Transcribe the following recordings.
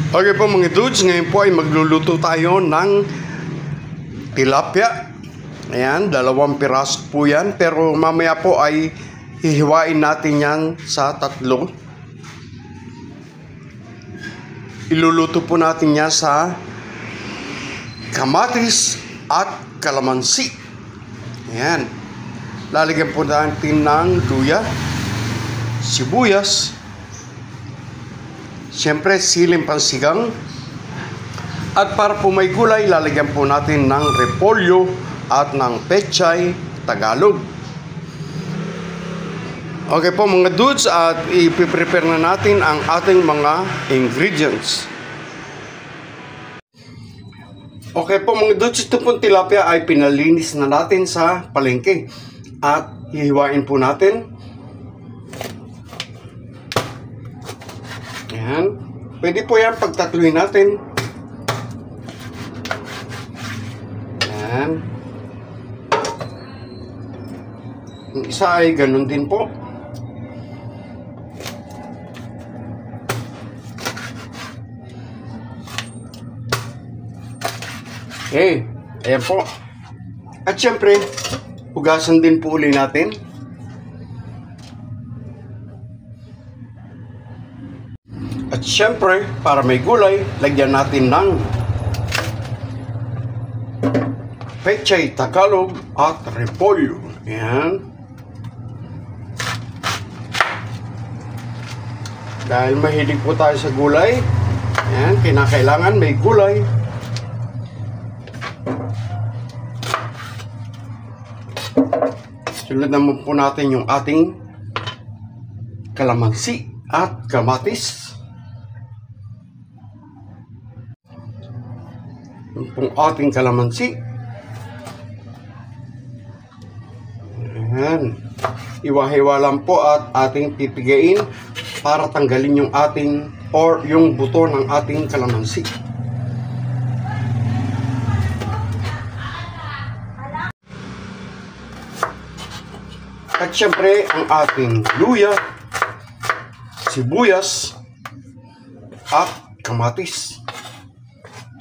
Okay po mga dudes, ngayon po ay magluluto tayo ng tilapia. Ayan, 2 piraso po yan. Pero mamaya po ay hihiwain natin yan sa 3. Iluluto po natin yan sa kamatis at kalamansi. Ayan. Lalagyan po natin ng luya, sibuyas, siyempre siling pansigang, at para po may gulay, lalagyan po natin ng repolyo at ng pechay Tagalog. Okay po mga dudes, at ipiprepare na natin ang ating mga ingredients. Okay po mga dudes, ito pong tilapia ay pinalinis na natin sa palengke at hihiwain po natin. Ayan. Pwede po yan pagtatluin natin. Ayan. Yung isa ay ganun din po. Okay. Ayan po. At syempre, hugasan din po uli natin. At syempre, para may gulay, lagyan natin ng pechay Tagalog at repolyo. Ayan. Dahil mahilig po tayo sa gulay, ayan, kinakailangan may gulay. Sunod naman po natin yung ating kalamansi at kamatis. Yung pong ating kalamansi. Ayan. Iwa-hiwa lang po at ating pipigain para tanggalin yung ating or yung buto ng ating kalamansi. At syempre ang ating luya, sibuyas at kamatis.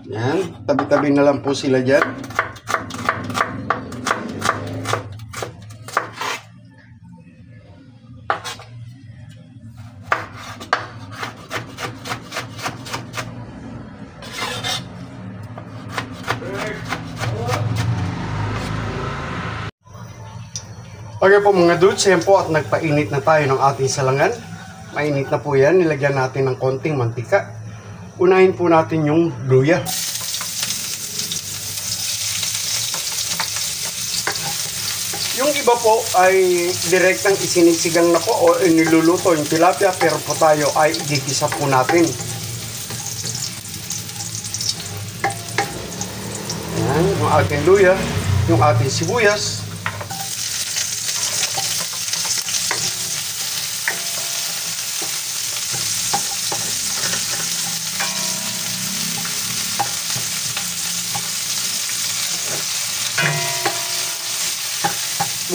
Yan, tabi-tabi na lang po sila dyan. Okay po mga dudes, yan po at nagpainit na tayo ng ating salangan. Mainit na po yan, nilagyan natin ng konting mantika. Unahin po natin yung luya. Yung iba po ay direktang isinisigang na po o niluluto yung tilapia, pero po tayo ay igigisa po natin. Ayan, yung ating luya, yung ating sibuyas.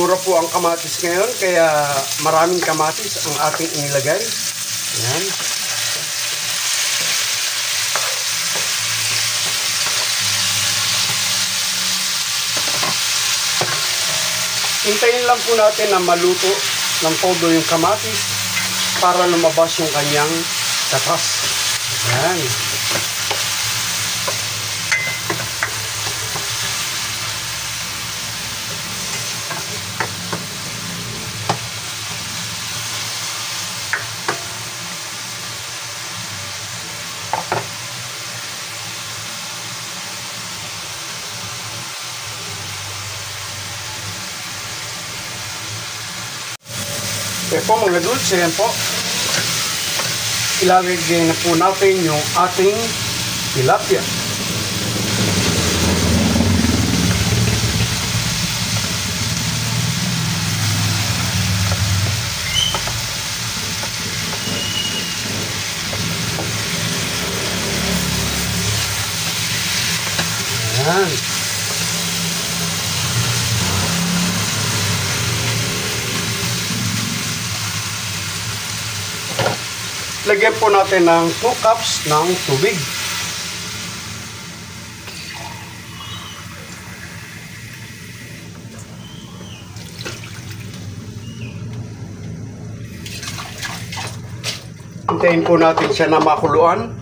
Mura po ang kamatis ngayon, kaya maraming kamatis ang ating inilagay. Ayan. Hintayin lang po natin na maluto ng todo yung kamatis para lumabas yung kanyang katas. Ayan. Kaya po mga dudes, yan po. Ilalagay na po natin yung ating tilapia. Ayan. lagyan po natin ng 2 cups ng tubig. Hintayin po natin siya na makuluan.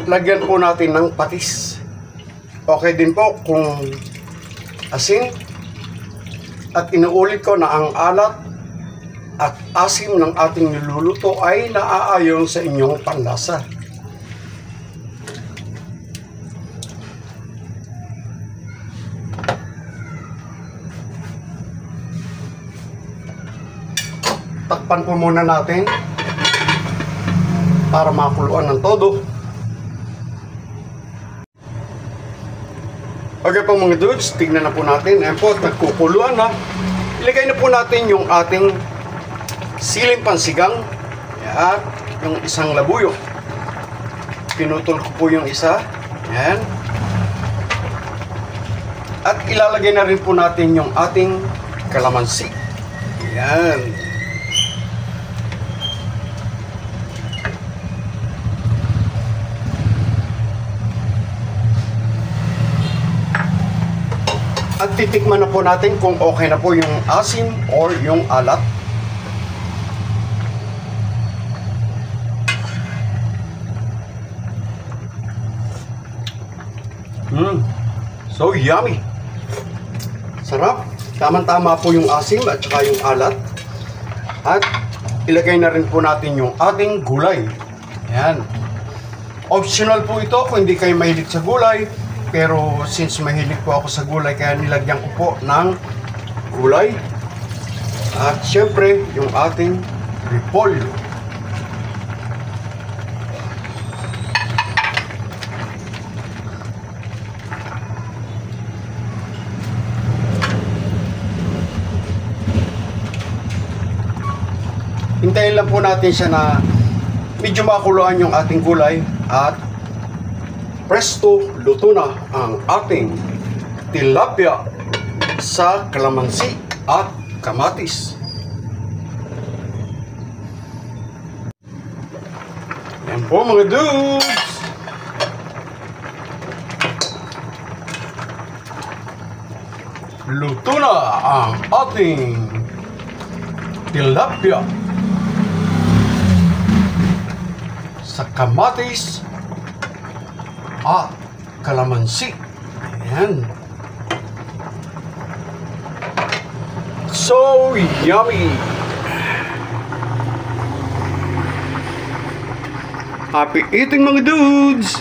Lagyan po natin ng patis. Okay din po kung asin. At inuulit ko na ang alat at asim ng ating niluluto ay naaayon sa inyong panlasa. Takpan po muna natin para makuluan ng todo. Okay po mga dudes, tignan na po natin. Ayan po, nagkukuluan na. Ilagay na po natin yung ating siling pansigang at yung isang labuyo. Pinutol ko po yung isa. Ayan. At ilalagay na rin po natin yung ating kalamansi. Ayan. At titikman na po natin kung okay na po yung asim or yung alat. So yummy! Sarap! Tama-tama po yung asim at saka yung alat. At ilagay na rin po natin yung ating gulay. Ayan. Optional po ito kung hindi kayo mahilig sa gulay. Pero since mahilig po ako sa gulay, kaya nilagyan ko po ng gulay. At syempre, yung ating repolyo. Hintayin lang po natin siya na medyo makuluan yung ating gulay at presto, luto na ang ating tilapia sa kalamansi at kamatis. Yan po mga dudes! Luto na ang ating tilapia sa kamatis at kalamansi. Ayan. So yummy! Happy eating mga dudes!